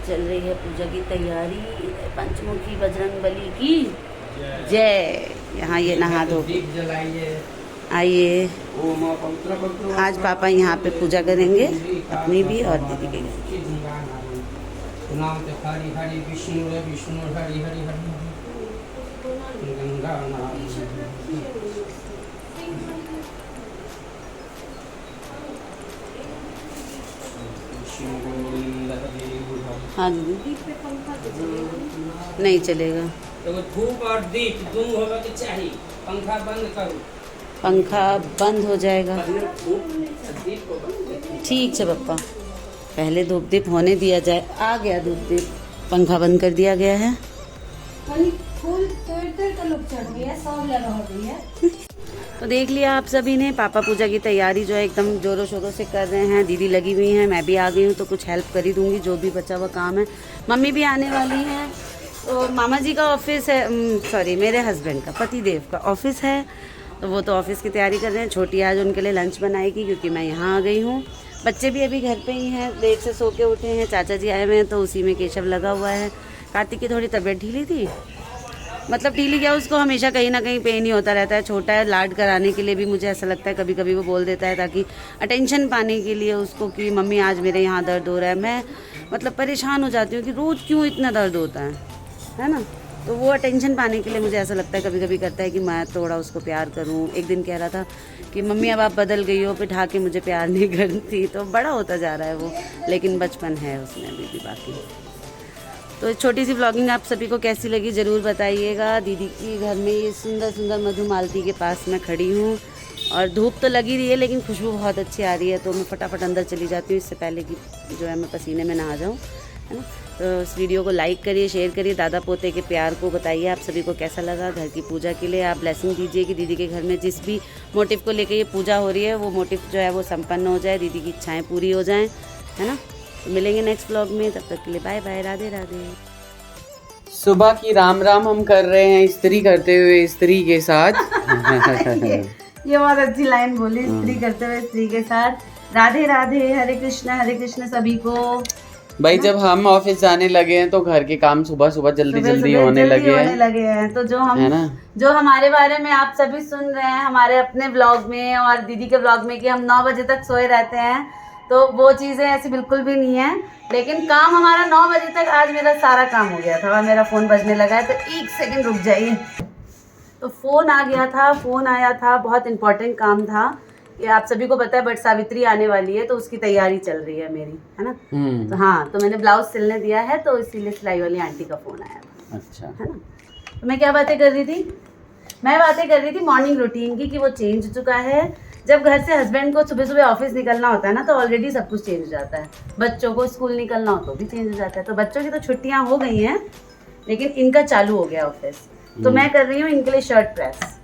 चल रही है पूजा की तैयारी। पंचमुखी बजरंगबली की जय। यहाँ ये नहा धो आइए। आज पापा यहाँ पे पूजा करेंगे अपनी भी और दीदी के लिए। हरि हरि विष्णु विष्णु हरि हरि हरि गंगा हाँ दीदी नहीं चलेगा। तो धूप और दीप दोनों होगा के चाहिए। पंखा बंद करो। पंखा बंद हो जाएगा। ठीक है पप्पा, पहले धूप दीप होने दिया जाए। आ गया धूप दीप, पंखा बंद कर दिया गया है। तो देख लिया आप सभी ने, पापा पूजा की तैयारी जो है एकदम जोरों शोरों से कर रहे हैं। दीदी लगी हुई हैं, मैं भी आ गई हूँ तो कुछ हेल्प कर ही दूंगी जो भी बचा हुआ काम है। मम्मी भी आने वाली हैं। तो मामा जी का ऑफिस है, सॉरी मेरे हस्बैंड का, पति देव का ऑफिस है, तो वो तो ऑफिस की तैयारी कर रहे हैं। छोटी आज उनके लिए लंच बनाएगी क्योंकि मैं यहाँ आ गई हूँ। बच्चे भी अभी घर पे ही हैं, देर से सो के उठे हैं। चाचा जी आए हुए हैं तो उसी में केशव लगा हुआ है। कार्तिक की थोड़ी तबीयत ढीली थी, मतलब ढीली क्या, उसको हमेशा कहीं ना कहीं पेन ही होता रहता है। छोटा है, लाड कराने के लिए भी मुझे ऐसा लगता है कभी कभी वो बोल देता है ताकि अटेंशन पाने के लिए उसको कि मम्मी आज मेरे यहाँ दर्द हो रहा है। मैं मतलब परेशान हो जाती हूँ कि रोज़ क्यों इतना दर्द होता है ना। तो वो अटेंशन पाने के लिए मुझे ऐसा लगता है कभी कभी करता है कि मैं थोड़ा उसको प्यार करूँ। एक दिन कह रहा था कि मम्मी अब आप बदल गई हो, बिठा के मुझे प्यार नहीं करती। तो बड़ा होता जा रहा है वो, लेकिन बचपन है उसमें अभी भी बाकी। तो छोटी सी व्लॉगिंग आप सभी को कैसी लगी ज़रूर बताइएगा। दीदी की घर में ये सुंदर सुंदर मधुमालती के पास मैं खड़ी हूँ और धूप तो लगी रही है लेकिन खुशबू बहुत अच्छी आ रही है। तो मैं फटाफट अंदर चली जाती हूँ इससे पहले कि जो है मैं पसीने में नहा जाऊँ, है ना। तो इस वीडियो को लाइक करिए, शेयर करिए। दादा पोते के प्यार को बताइए आप सभी को कैसा लगा। घर की पूजा के लिए आप ब्लेसिंग दीजिए कि दीदी के घर में जिस भी मोटिव को लेकर ये पूजा हो रही है वो मोटिव जो है वो संपन्न हो जाए, दीदी की इच्छाएँ पूरी हो जाएँ, है ना। तो मिलेंगे नेक्स्ट व्लॉग में, तब तक के लिए बाय बाय, राधे राधे। सुबह की राम राम हम कर रहे हैं इस्त्री करते हुए स्त्री के साथ। ये बहुत अच्छी लाइन बोली, स्त्री करते हुए स्त्री के साथ। राधे राधे, हरे कृष्ण सभी को। भाई जब हम ऑफिस जाने लगे हैं तो घर के काम सुबह सुबह जल्दी होने लगे हैं। तो जो हम, है ना, जो हमारे बारे में आप सभी सुन रहे हैं हमारे अपने व्लॉग में और दीदी के व्लॉग में कि हम 9 बजे तक सोए रहते हैं, तो वो चीज़ें ऐसी बिल्कुल भी नहीं है। लेकिन काम हमारा 9 बजे तक, आज मेरा सारा काम हो गया था और मेरा फ़ोन बजने लगा है। तो 1 सेकंड रुक जाइए। तो फ़ोन आ गया था, फ़ोन आया था, बहुत इम्पोर्टेंट काम था। ये आप सभी को पता है बट सावित्री आने वाली है तो उसकी तैयारी चल रही है मेरी, है ना। तो हाँ, तो मैंने ब्लाउज सिलने दिया है तो इसीलिए सिलाई वाली आंटी का फ़ोन आया था। अच्छा, है ना। तो मैं क्या बातें कर रही थी, मैं बातें कर रही थी मॉर्निंग रूटीन की कि वो चेंज हो चुका है। जब घर से हस्बैंड को सुबह सुबह ऑफिस निकलना होता है ना तो ऑलरेडी सब कुछ चेंज हो जाता है। बच्चों को स्कूल निकलना हो तो भी चेंज हो जाता है। तो बच्चों की तो छुट्टियां हो गई हैं लेकिन इनका चालू हो गया ऑफिस। तो मैं कर रही हूँ इनके लिए शर्ट प्रेस।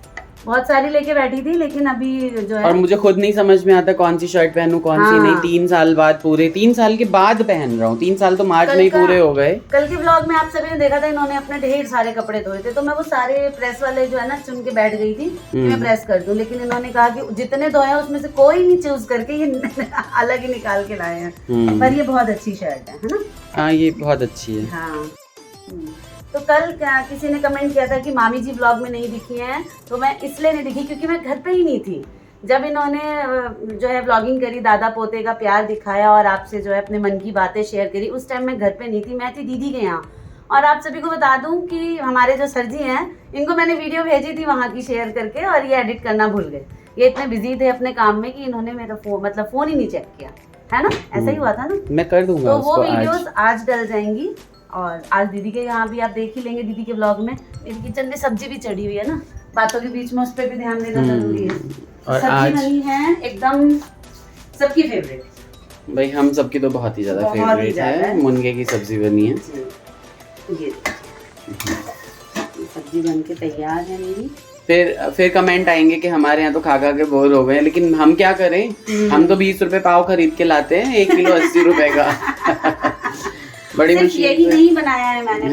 बहुत सारी लेके बैठी थी लेकिन अभी जो है, और मुझे खुद नहीं समझ में आता कौन सी शर्ट पहनूं कौन सी नहीं। 3 साल बाद, पूरे 3 साल के बाद पहन रहा हूँ। 3 साल तो मार्च में ही पूरे हो गए। कल के व्लॉग में आप सभी ने देखा था इन्होंने अपने ढेर सारे कपड़े धोए थे, तो मैं वो सारे प्रेस वाले जो है ना चुन के बैठ गई थी कि मैं प्रेस कर दूं। लेकिन इन्होंने कहा कि जितने धोए हैं उसमें से कोई नहीं चूज करके ये अलग ही निकाल के लाए हैं। पर ये बहुत अच्छी शर्ट है ना। हाँ, ये बहुत अच्छी है। हाँ। तो कल किसी ने कमेंट किया था कि मामी जी व्लॉग में नहीं दिखी हैं, तो मैं इसलिए नहीं दिखी क्योंकि मैं घर पे ही नहीं थी। जब इन्होंने जो है व्लॉगिंग करी, दादा पोते का प्यार दिखाया और आपसे जो है अपने मन की बातें शेयर करी, उस टाइम मैं घर पे नहीं थी, मैं थी दीदी के यहाँ। और आप सभी को बता दूं कि हमारे जो सर जी हैं इनको मैंने वीडियो भेजी थी वहाँ की शेयर करके और ये एडिट करना भूल गए। ये इतने बिजी थे अपने काम में कि इन्होंने मेरा फ़ोन ही नहीं चेक किया, है ना। ऐसा ही हुआ था ना। मैं कर दूंगा तो वो वीडियोस आज डल जाएंगी और आज दीदी के यहाँ भी आप देख ही लेंगे। दीदी के व्लॉग में मेरी किचन में सब्जी भी चढ़ी हुई है ना, बातों के बीच में उस पर भी ध्यान देना जरूरी है। और सब्जी बनी है एकदम सबकी फेवरेट। भाई हम सबकी तो बहुत ही ज्यादा फेवरेट है। मुनगे की सब्जी बनी है। ये सब्जी बन के तैयार है मेरी। फिर कमेंट आएंगे कि हमारे यहाँ तो खा खा के बोर हो गए, लेकिन हम क्या करें। हम तो 20 रुपए पाव खरीद के लाते हैं, 1 किलो 80 रुपए का। बड़ी मुश्किल यही नहीं बनाया है मैंने।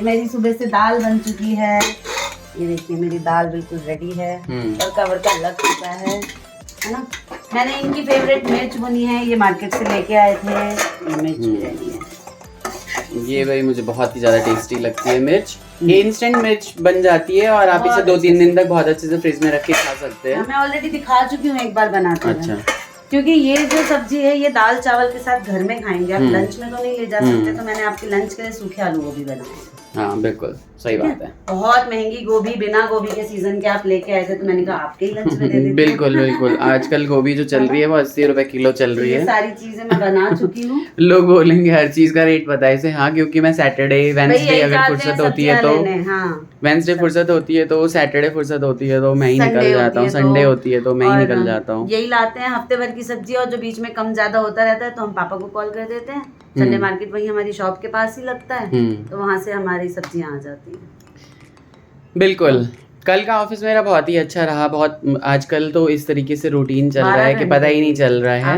मेरी सुबह से दाल बन चुकी है। ये देखिए मेरी दाल बिल्कुल रेडी है, तड़का वड़का लग चुका है ना। मैंने इनकी फेवरेट मिर्च बनी है, ये मार्केट से लेके आए थे। ये मिर्च भी रेडी है। ये भाई मुझे बहुत ही ज्यादा टेस्टी लगती है मिर्च। ये इंस्टेंट मिर्च बन जाती है और आप इसे 2-3 दिन तक बहुत अच्छे से फ्रिज में रख के खा सकते हैं। मैं ऑलरेडी दिखा चुकी हूँ एक बार बनाते हुए। अच्छा, क्योंकि ये जो सब्जी है ये दाल चावल के साथ घर में खाएंगे, आप लंच में तो नहीं ले जा सकते, तो मैंने आपके लंच के लिए सूखे आलू गोभी बनाए। हाँ बिल्कुल सही बात है। बहुत महंगी गोभी, बिना गोभी के सीजन के आप लेके आए थे, तो मैंने कहा आपके ही लंच में दे देती हूँ। बिल्कुल बिल्कुल, आजकल गोभी जो चल रही है वो 80 रुपए किलो चल रही ये है। सारी चीजें मैं बना चुकी हूँ। लोग बोलेंगे हर चीज का रेट पता है इसे। हाँ, क्योंकि मैं सैटरडे वेडनेसडे अगर फुर्सत होती है तो वेडनेसडे फुर्सत होती है तो सैटरडे फुर्सत होती है तो मैं ही निकल जाता हूँ, संडे होती है तो मैं ही निकल जाता हूँ। यही लाते हैं हफ्ते भर की सब्जी, और जो बीच में कम ज्यादा होता रहता है तो हम पापा को कॉल कर देते हैं। संडे मार्केट वही हमारी शॉप के पास ही लगता है, तो वहां से हमारी सब्जियां आ जाती हैं। बिल्कुल। कल का ऑफिस मेरा बहुत ही अच्छा रहा। बहुत आजकल तो इस तरीके से रूटीन चल रहा है कि पता ही नहीं चल रहा है।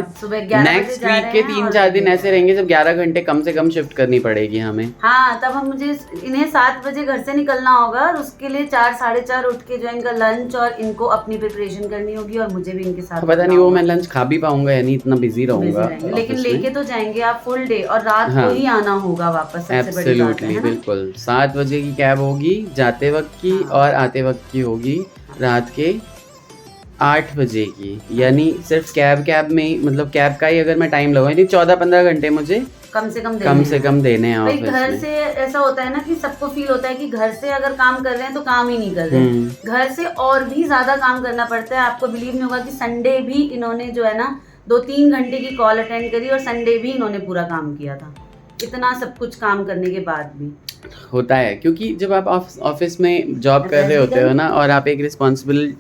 नेक्स्ट वीक के 3-4 दिन ऐसे रहेंगे जब 11 घंटे कम से कम शिफ्ट करनी पड़ेगी हमें। हाँ, तब हम मुझे इन्हें 7 बजे घर से निकलना होगा और उसके लिए 4-4:30 उठ के जो इनका लंच और इनको अपनी प्रिपरेशन करनी होगी, और मुझे भी इनके साथ पता नहीं वो मैं लंच खा भी पाऊंगा या नहीं, इतना बिजी रहूंगा। लेकिन लेके तो जाएंगे आप फुल डे, और रात को ही आना होगा वापस। एब्सोल्युटली, बिल्कुल। 7 बजे की कैब होगी जाते वक्त की, और आते वक्त की होगी रात के 8 बजे की। यानी सिर्फ कैब में ही, मतलब कैब का ही अगर मैं टाइम लगाऊं, यानी 14-15 घंटे मुझे कम से कम देने हैं ऑफिस में। घर से ऐसा होता है ना कि सबको फील होता है कि घर से अगर काम कर रहे हैं तो काम ही नहीं कर रहे हैं। घर से और भी ज्यादा काम करना पड़ता है। आपको बिलीव नहीं होगा कि संडे भी इन्होंने जो है ना 2-3 घंटे की कॉल अटेंड करी, और संडे भी इन्होंने पूरा काम किया था, इतना सब कुछ काम करने के बाद भी। होता है क्योंकि जब आप ऑफिस में जॉब कर रहे होते हो ना, और आप एक रिस्पॉन्सिबल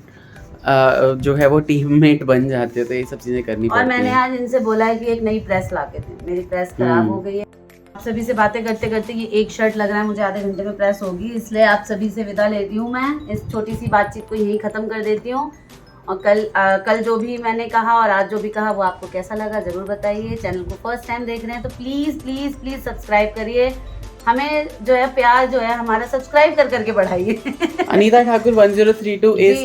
जो है वो टीममेट बन जाते हो, तो ये सब चीजें करनी पड़ती हैं। और मैंने आज इनसे बोला है कि एक नई प्रेस ला के दें, मेरी प्रेस खराब हो गई है। आप सभी से बातें करते करते ये एक शर्ट लग रहा है मुझे आधे घंटे में प्रेस होगी, इसलिए आप सभी से विदा लेती हूँ। मैं इस छोटी सी बातचीत को यहीं खत्म कर देती हूँ। और कल जो भी मैंने कहा और आज जो भी कहा वो आपको कैसा लगा जरूर बताइए। चैनल को फर्स्ट टाइम देख रहे हैं तो प्लीज प्लीज प्लीज सब्सक्राइब करिए। हमें जो है प्यार जो है हमारा सब्सक्राइब कर करके बढ़ाइए। अनीता ठाकुर 1032 इस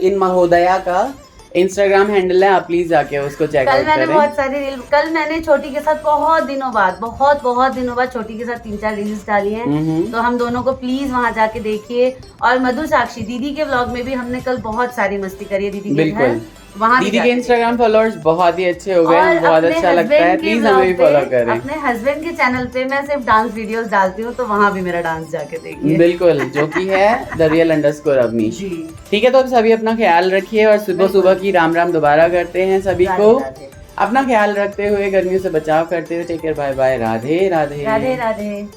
इन महोदया का इंस्टाग्राम हैंडल है, आप प्लीज जाके उसको चेक आउट करें। मैंने बहुत सारी रील, कल मैंने छोटी के साथ बहुत दिनों बाद छोटी के साथ 3-4 रील्स डाली हैं, तो हम दोनों को प्लीज वहां जाके देखिए। और मधु साक्षी दीदी के व्लॉग में भी हमने कल बहुत सारी मस्ती करी है दीदी के घर, वहाँ दीदी के इंस्टाग्राम फॉलोअर्स बहुत ही अच्छे हो गए, बहुत अच्छा लगता है। प्लीज हमें भी फॉलो करें। अपने हस्बैंड के चैनल पे मैं सिर्फ डांस वीडियोस डालती हूँ, तो वहाँ भी मेरा डांस जाके देखिए। बिल्कुल, जो कि है @real_avni। ठीक है, तो अब सभी अपना ख्याल रखिए, और सुबह की राम दोबारा करते हैं सभी को। अपना ख्याल रखते हुए, गर्मियों से बचाव करते हुए, take care, bye bye, Radhe Radhe. Radhe Radhe.